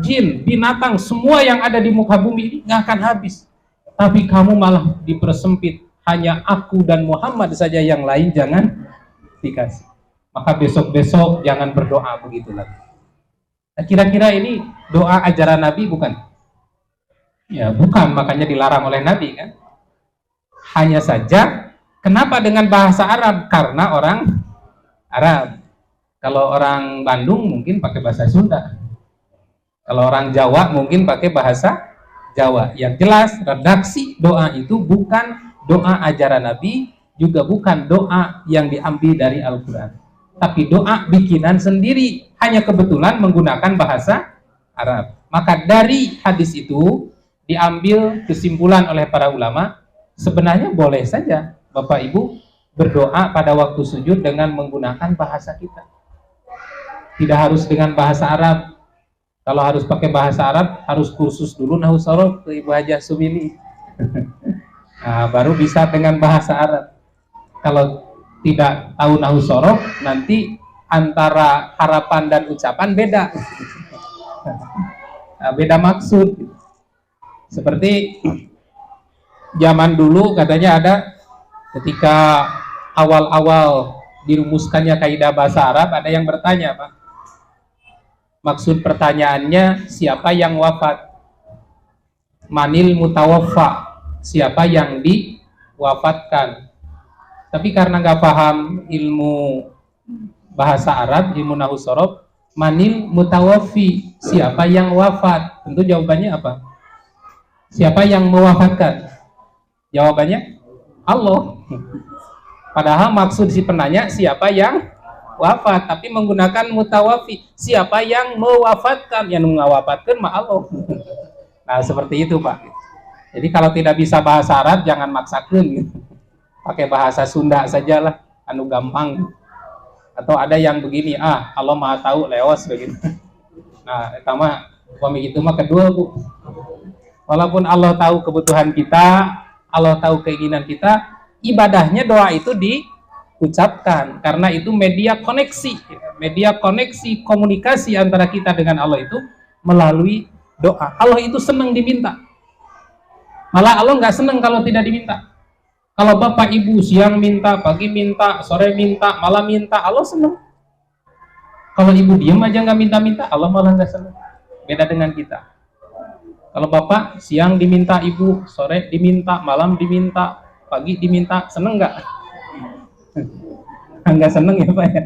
jin, binatang, semua yang ada di muka bumi ini nggak akan habis. Tapi kamu malah dipersempit. Hanya aku dan Muhammad saja, yang lain jangan dikasih. Maka besok-besok jangan berdoa begitu lagi. Nah, kira-kira ini doa ajaran Nabi bukan? Ya bukan, makanya dilarang oleh Nabi kan. Hanya saja, kenapa dengan bahasa Arab? Karena orang Arab. Kalau orang Bandung mungkin pakai bahasa Sunda. Kalau orang Jawa mungkin pakai bahasa Jawa. Yang jelas, redaksi doa itu bukan doa ajaran Nabi, juga bukan doa yang diambil dari Al-Quran. Tapi doa bikinan sendiri, hanya kebetulan menggunakan bahasa Arab. Maka dari hadis itu diambil kesimpulan oleh para ulama, sebenarnya boleh saja Bapak Ibu berdoa pada waktu sujud dengan menggunakan bahasa kita. Tidak harus dengan bahasa Arab. Kalau harus pakai bahasa Arab, harus kursus dulu nahwu sorof ke Ibu Hajah Sumili. Nah, baru bisa dengan bahasa Arab. Kalau tidak tahu nahwu sorof, nanti antara harapan dan ucapan beda. Nah, beda maksud. Seperti zaman dulu katanya ada, ketika awal-awal dirumuskannya kaidah bahasa Arab, ada yang bertanya, Pak. Maksud pertanyaannya, siapa yang wafat? Manil mutawaffa, siapa yang diwafatkan? Tapi karena nggak paham ilmu bahasa Arab, ilmu nahwu sorof, manil mutawaffi, siapa yang wafat? Tentu jawabannya apa? Siapa yang mewafatkan? Jawabannya Allah. Padahal maksud si penanya siapa yang wafat, tapi menggunakan mutawafi, siapa yang mewafatkan? Yang mewafatkan mah Allah. Nah seperti itu Pak. Jadi kalau tidak bisa bahasa Arab jangan maksakan gitu. Pakai bahasa Sunda sajalah, anu gampang. Atau ada yang begini, Allah Maha tahu leos begitu. Nah itu mah itu mah kedua Bu. Walaupun Allah tahu kebutuhan kita, Allah tahu keinginan kita, ibadahnya doa itu diucapkan, karena itu media koneksi komunikasi antara kita dengan Allah itu melalui doa. Allah itu senang diminta, malah Allah nggak senang kalau tidak diminta. Kalau bapak ibu siang minta, pagi minta, sore minta, malam minta, Allah senang. Kalau ibu diam aja nggak minta-minta, Allah malah nggak senang. Beda dengan kita. Kalau bapak siang diminta ibu, sore diminta, malam diminta, pagi diminta, seneng nggak? Nggak seneng ya Pak ya?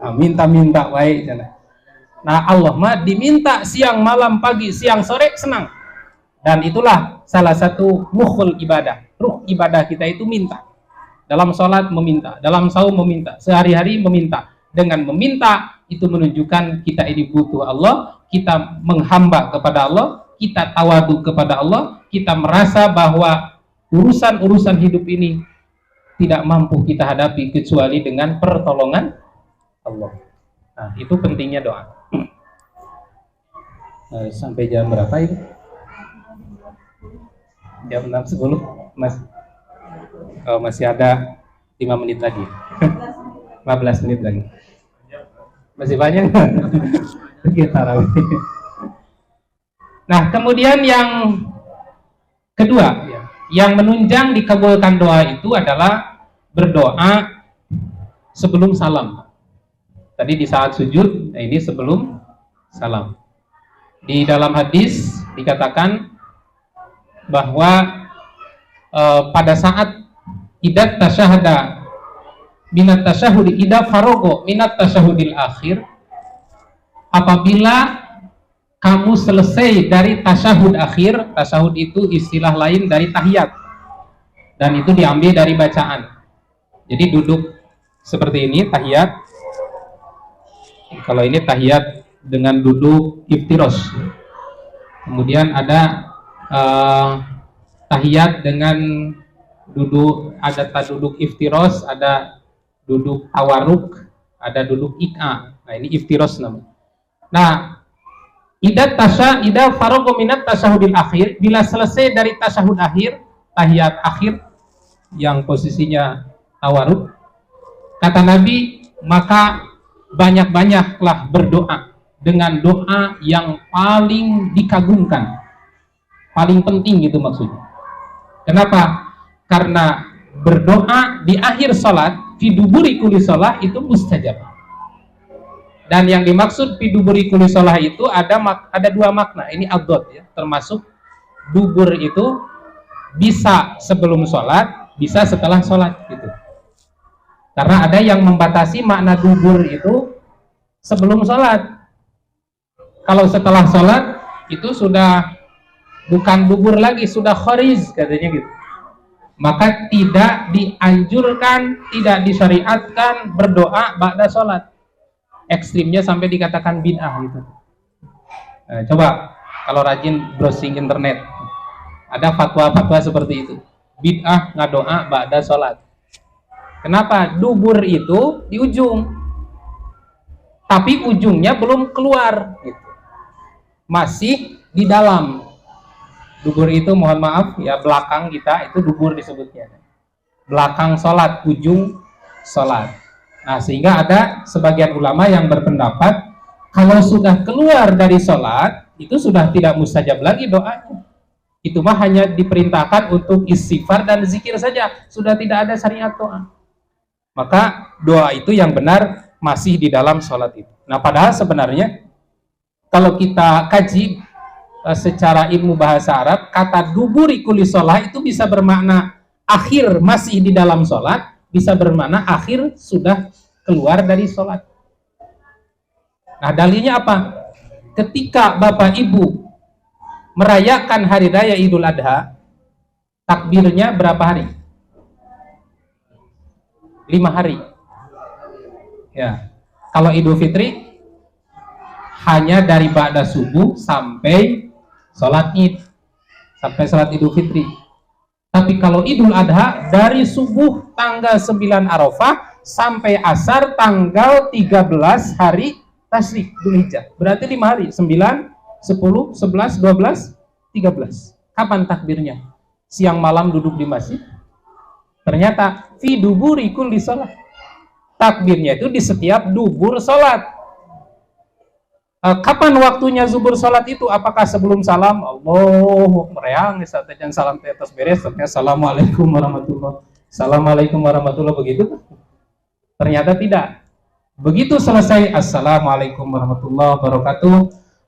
Nah, minta-minta baik. Nah Allah mah diminta siang, malam, pagi, siang, sore senang. Dan itulah salah satu mukhul ibadah. Ruh ibadah kita itu minta. Dalam sholat meminta, dalam saum meminta, sehari-hari meminta. Dengan meminta itu menunjukkan kita ini butuh Allah, kita menghamba kepada Allah, kita tawadu kepada Allah, kita merasa bahwa urusan-urusan hidup ini tidak mampu kita hadapi kecuali dengan pertolongan Allah. Nah, itu pentingnya doa. Sampai jam berapa itu? Jam 6.10 masih ada 5 menit lagi. 15 menit lagi. Masih banyak. Nah, kemudian yang kedua, yang menunjang dikabulkan doa itu adalah berdoa sebelum salam. Tadi di saat sujud, nah ini sebelum salam. Di dalam hadis dikatakan bahwa pada saat idat tasyahada minat tasyahudi idza farogo minat tasyahudil akhir, apabila kamu selesai dari tasyahud akhir. Tasyahud itu istilah lain dari tahiyat, dan itu diambil dari bacaan. Jadi duduk seperti ini tahiyat. Kalau ini tahiyat dengan duduk iftirosh. Kemudian ada tahiyat dengan duduk, ada duduk iftirosh, ada duduk tawarruk, ada duduk ik'a. Nah, ini iftirosh namanya. Nah, idza faragha minat tasyahudil akhir, bila selesai dari tasyahud akhir, tahiyat akhir yang posisinya tawarruk, kata Nabi, maka banyak-banyaklah berdoa dengan doa yang paling dikagumkan, paling penting itu maksudnya. Kenapa? Karena berdoa di akhir salat, fi duburi kulli shalah, itu mustajab. Dan yang dimaksud fi duburi kulli shalah itu ada dua makna. Ini abdot ya, termasuk dubur itu bisa sebelum sholat, bisa setelah sholat gitu. Karena ada yang membatasi makna dubur itu sebelum sholat. Kalau setelah sholat itu sudah bukan dubur lagi, sudah khariz katanya gitu. Maka tidak dianjurkan, tidak disyariatkan berdoa ba'da sholat. Ekstrimnya sampai dikatakan bid'ah gitu. Nah, coba kalau rajin browsing internet, ada fatwa-fatwa seperti itu. Bid'ah ngadoa ba'da sholat. Kenapa? Dubur itu di ujung, tapi ujungnya belum keluar gitu. Masih di dalam. Dubur itu, mohon maaf ya, belakang kita itu dubur disebutnya. Belakang sholat, ujung sholat. Nah, sehingga ada sebagian ulama yang berpendapat kalau sudah keluar dari sholat itu sudah tidak mustajab lagi doanya. Itu mah hanya diperintahkan untuk istighfar dan zikir saja, sudah tidak ada syariat doa. Maka doa itu yang benar masih di dalam sholat itu. Nah, padahal sebenarnya kalau kita kaji secara ilmu bahasa Arab, kata duburi kulli sholah itu bisa bermakna akhir masih di dalam sholat, bisa bermakna akhir sudah keluar dari sholat. Nah, dalilnya apa? Ketika Bapak Ibu merayakan hari raya Idul Adha, takbirnya berapa hari? 5 hari. Ya. Kalau Idul Fitri hanya dari ba'da subuh sampai sholat Id, sampai sholat Idul Fitri. Tapi kalau Idul Adha dari subuh tanggal 9 Arafah sampai asar tanggal 13 hari Tasyrik Dzulhijjah. Berarti 5 hari, 9, 10, 11, 12, 13. Kapan takbirnya? Siang malam duduk di masjid? Ternyata fi duburi kulli shalah. Takbirnya itu di setiap dubur salat. Kapan waktunya zuhur salat itu? Apakah sebelum salam? Allahu Akbar, dan salam atas beres, Assalamualaikum warahmatullahi. Assalamualaikum warahmatullahi, begitu? Ternyata tidak. Begitu selesai Assalamualaikum warahmatullahi wabarakatuh,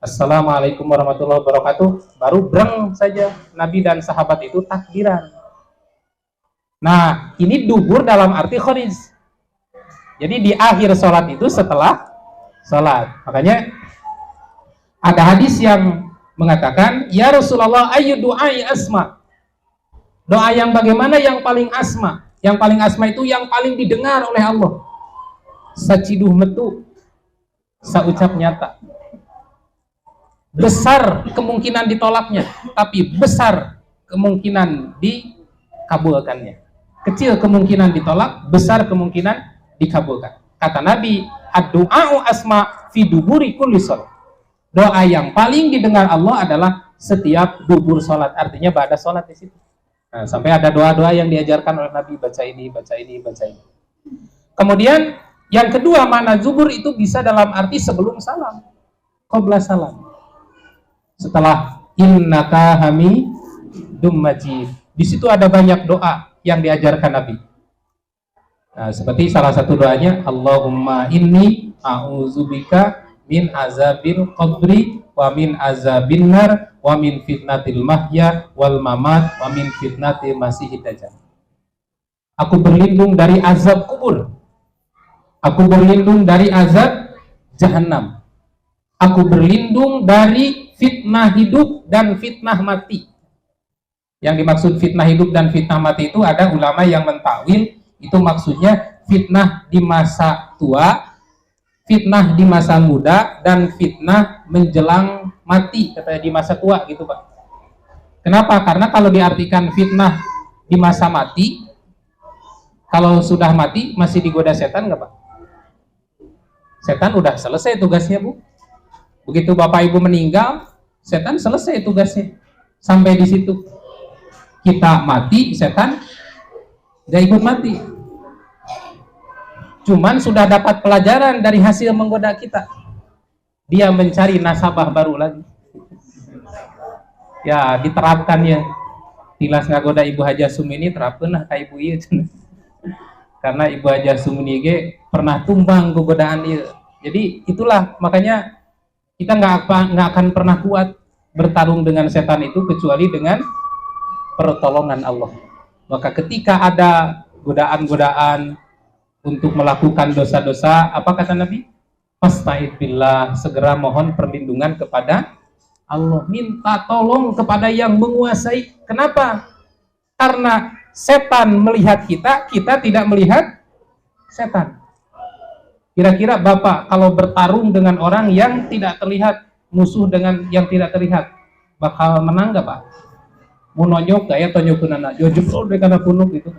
Assalamualaikum warahmatullahi wabarakatuh, baru breng saja Nabi dan sahabat itu takbiran. Nah, ini dubur dalam arti khariz. Jadi di akhir sholat itu setelah sholat. Makanya ada hadis yang mengatakan, ya Rasulullah, ayu du'ai asma. Doa yang bagaimana yang paling asma? Yang paling asma itu yang paling didengar oleh Allah. Saciduh metu, saucap nyata. Besar kemungkinan ditolaknya, tapi besar kemungkinan dikabulkannya. Kecil kemungkinan ditolak, besar kemungkinan dikabulkan. Kata Nabi, ad-du'a'u asma fi duburi kulli shalah. Doa yang paling didengar Allah adalah setiap dubur sholat, artinya ba'da sholat di situ. Nah, sampai ada doa-doa yang diajarkan oleh Nabi, baca ini, baca ini, baca ini. Kemudian yang kedua, makna zubur itu bisa dalam arti sebelum salam, qabla salam. Setelah innaka hamidum majid. Di situ ada banyak doa yang diajarkan Nabi. Nah, seperti salah satu doanya, Allahumma inni a'udzubika min azabil qabri wa min azabin nar wa min fitnatil mahya wal mamat wa min fitnatil masihid dajjal. Aku berlindung dari azab kubur. Aku berlindung dari azab jahanam. Aku berlindung dari fitnah hidup dan fitnah mati. Yang dimaksud fitnah hidup dan fitnah mati itu ada ulama yang mentakwil itu maksudnya fitnah di masa tua, fitnah di masa muda, dan fitnah menjelang mati, katanya di masa tua gitu Pak. Kenapa? Karena kalau diartikan fitnah di masa mati, kalau sudah mati masih digoda setan nggak Pak? Setan udah selesai tugasnya Bu. Begitu Bapak Ibu meninggal, setan selesai tugasnya. Sampai di situ. Kita mati, setan nggak ikut mati. Cuman sudah dapat pelajaran dari hasil menggoda kita. Dia mencari nasabah baru lagi. Ya, diterapkan ya. Tilas ngagoda Ibu Haja Sumini terapkan lah kayak Ibu iya. Karena Ibu Haja Sumini ge pernah tumbang ke godaan dia. Jadi itulah makanya kita nggak akan pernah kuat bertarung dengan setan itu kecuali dengan pertolongan Allah. Maka ketika ada godaan-godaan untuk melakukan dosa-dosa, apa kata Nabi? Fasta'id billah, segera mohon perlindungan kepada Allah, minta tolong kepada yang menguasai. Kenapa? Karena setan melihat kita, kita tidak melihat setan. Kira-kira Bapak kalau bertarung dengan orang yang tidak terlihat, musuh dengan yang tidak terlihat, bakal menang gak Pak? Mau nonyok gak ya tonyokin anak jujur karena punuk gitu.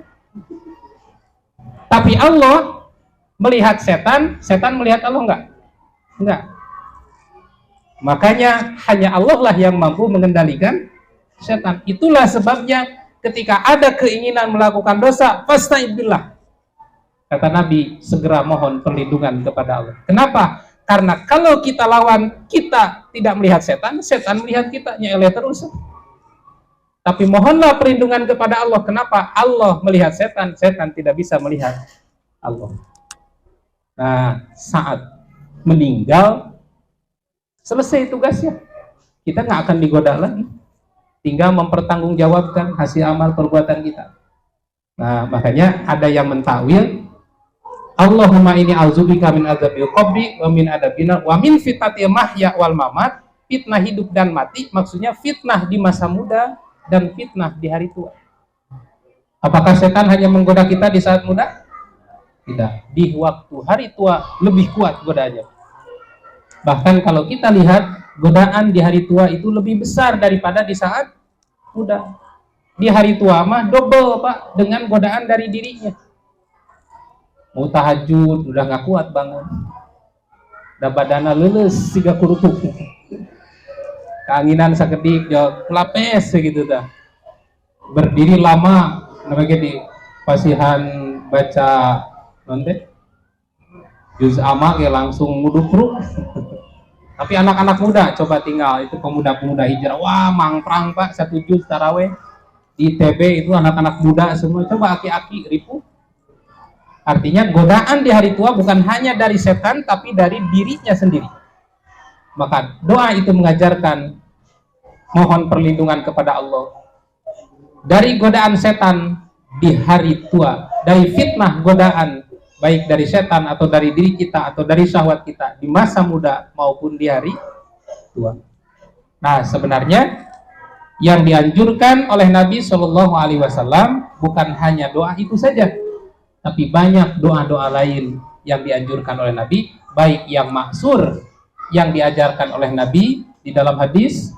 Tapi Allah melihat setan, setan melihat Allah enggak. Makanya hanya Allah lah yang mampu mengendalikan setan. Itulah sebabnya ketika ada keinginan melakukan dosa, fasta'id billah. Kata Nabi, segera mohon perlindungan kepada Allah. Kenapa? Karena kalau kita lawan, kita tidak melihat setan, setan melihat kita, nyeleh terus. Tapi mohonlah perlindungan kepada Allah. Kenapa? Allah melihat setan, setan tidak bisa melihat Allah. Nah, saat meninggal, selesai tugasnya. Kita nggak akan digoda lagi. Tinggal mempertanggungjawabkan hasil amal perbuatan kita. Nah, makanya ada yang mentakwil, Allahumma inni a'udzubika min adzabil qabri wa min adabinar wa min fitnatil mahya wal mamat. Fitnah hidup dan mati, maksudnya fitnah di masa muda dan fitnah di hari tua. Apakah setan hanya menggoda kita di saat muda? Tidak. Di waktu hari tua lebih kuat godaannya. Bahkan kalau kita lihat, godaan di hari tua itu lebih besar daripada di saat muda. Di hari tua mah double Pak dengan godaan dari dirinya. Mau tahajud udah nggak kuat banget. Udah badannya leles siga kurutuk. Keanginan sakedik jauh lapes segitu dah. Berdiri lama namanya di pasihan baca nonte juz amma ya langsung mudukruk. Tapi anak-anak muda coba tinggal itu pemuda-pemuda hijrah, wah mangprang Pak 1 juz taraweh di TB itu anak-anak muda semua, coba aki-aki ribu. Artinya godaan di hari tua bukan hanya dari setan tapi dari dirinya sendiri. Maka doa itu mengajarkan mohon perlindungan kepada Allah dari godaan setan di hari tua, dari fitnah godaan baik dari setan atau dari diri kita atau dari syahwat kita di masa muda maupun di hari tua. Nah, sebenarnya yang dianjurkan oleh Nabi Shallallahu Alaihi Wasallam bukan hanya doa itu saja, tapi banyak doa-doa lain yang dianjurkan oleh Nabi, baik yang maksur yang diajarkan oleh Nabi di dalam hadis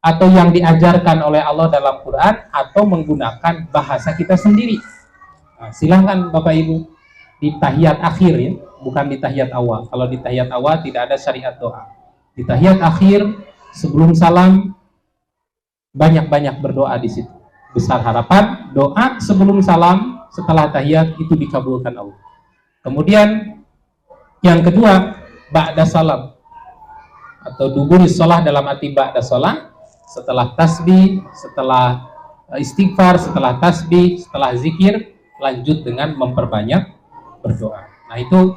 atau yang diajarkan oleh Allah dalam Quran atau menggunakan bahasa kita sendiri. Nah, silahkan Bapak Ibu di tahiyat akhir ya, bukan di tahiyat awal. Kalau di tahiyat awal tidak ada syariat doa. Di tahiyat akhir sebelum salam banyak-banyak berdoa di situ. Besar harapan doa sebelum salam setelah tahiyat itu dikabulkan Allah. Kemudian yang kedua ba'da salam atau duburis sholah dalam arti ba'da sholah, setelah tasbih, setelah istighfar, setelah tasbih, setelah zikir, lanjut dengan memperbanyak berdoa. Nah itu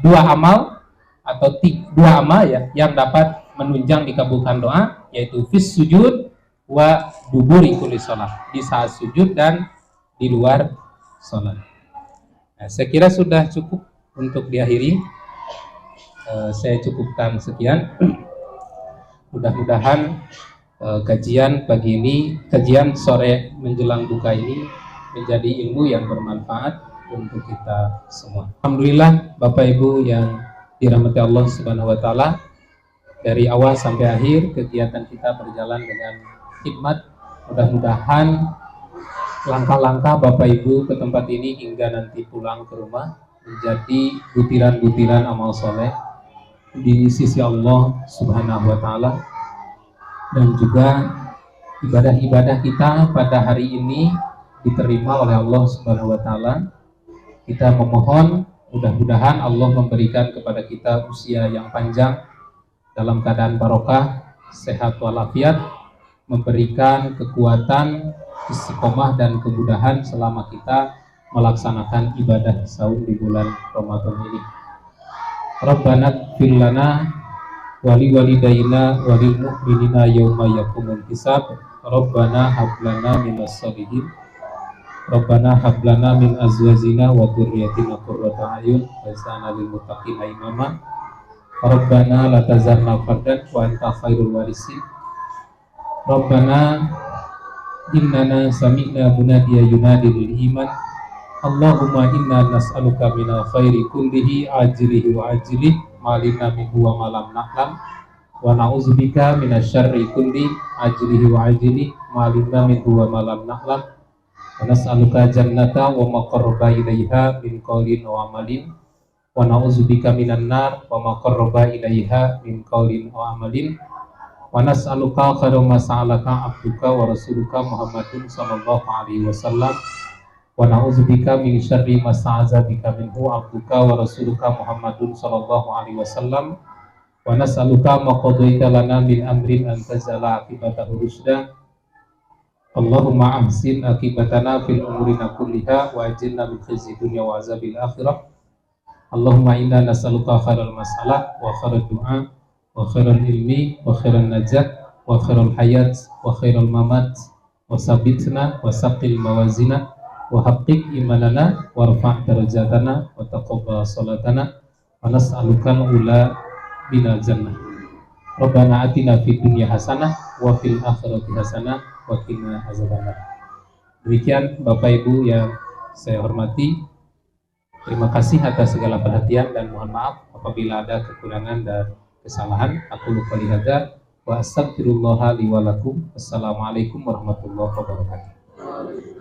dua amal atau dua amal ya yang dapat menunjang dikabulkan doa, yaitu fis sujud wa duburi kulli sholah, di saat sujud dan di luar sholat. Nah, saya kira sudah cukup untuk diakhiri. Saya cukupkan sekian. Mudah-mudahan kajian pagi ini, kajian sore menjelang buka ini menjadi ilmu yang bermanfaat untuk kita semua. Alhamdulillah Bapak Ibu yang dirahmati Allah Subhanahu wa taala, dari awal sampai akhir kegiatan kita berjalan dengan hikmat. Mudah-mudahan langkah-langkah Bapak Ibu ke tempat ini hingga nanti pulang ke rumah menjadi butiran-butiran amal soleh di sisi Allah Subhanahu wa taala, dan juga ibadah-ibadah kita pada hari ini diterima oleh Allah Subhanahu wa taala. Kita memohon mudah-mudahan Allah memberikan kepada kita usia yang panjang dalam keadaan barokah, sehat walafiat, memberikan kekuatan, istiqomah dan kemudahan selama kita melaksanakan ibadah saum di bulan Ramadan ini. Rabbana ighfir lana wa li walidayna wa lil mu'minina yauma yaqumul hisab. Rabbana hab lana minas sholihin. Rabbana hab lana min azwajina wa dzurriyyatina qurrata a'yun waj'alna lil muttaqina imama. Rabbana la tazarna fardan wa anta khairul warisin. Rabbana innana sami'na munadiya yunadi lil iman. Allahumma inna nas'aluka minal khairi kullihi ajilihi wa ajilihi malina minhu wa malam na'lam, wa na'udzubika minasyarri kulli ajilihi wa ajilihi malina minhu wa malam na'lam, wa nas'aluka jannata wa ma qarraba ilaiha min qaulin wa amalin, wa na'udzubika minan nar wa ma qarraba ilaiha min qaulin wa amalin, wa nas'aluka khairu ma sa'alaka abduka wa rasuluka Muhammadun sallallahu alaihi wasallam, wa na'udzubika min syarri ma sta'adza bika minhu abduka wa rasuluka Muhammadun sallallahu alaihi wasallam, wa nas'aluka ma qadaita lana min amrin an tazala akibatahu rusda. Allahumma ahsin akibatana fil umurina kulliha wa ajilna min khizyi dunya wa azabil akhirah. Allahumma inna nas'aluka khairal mas'alah wa khairal du'a wa khairal ilmi wa khairal najat wa khairal hayat wa khairal mamat wa sabitna wa saqil mawazina wa haqqiq imanana wa rfa' darajatana wa taqabbal salatana wa nas'alukal ula binal jannah. Rabbana atina fid dunya hasanah wa fil akhirati hasanah wa qina azabannar. Demikian Bapak Ibu yang saya hormati, terima kasih atas segala perhatian dan mohon maaf apabila ada kekurangan dan kesalahan. Aku lupa lihada wa astaghfirullah li wa lakum. Assalamualaikum warahmatullahi wabarakatuh.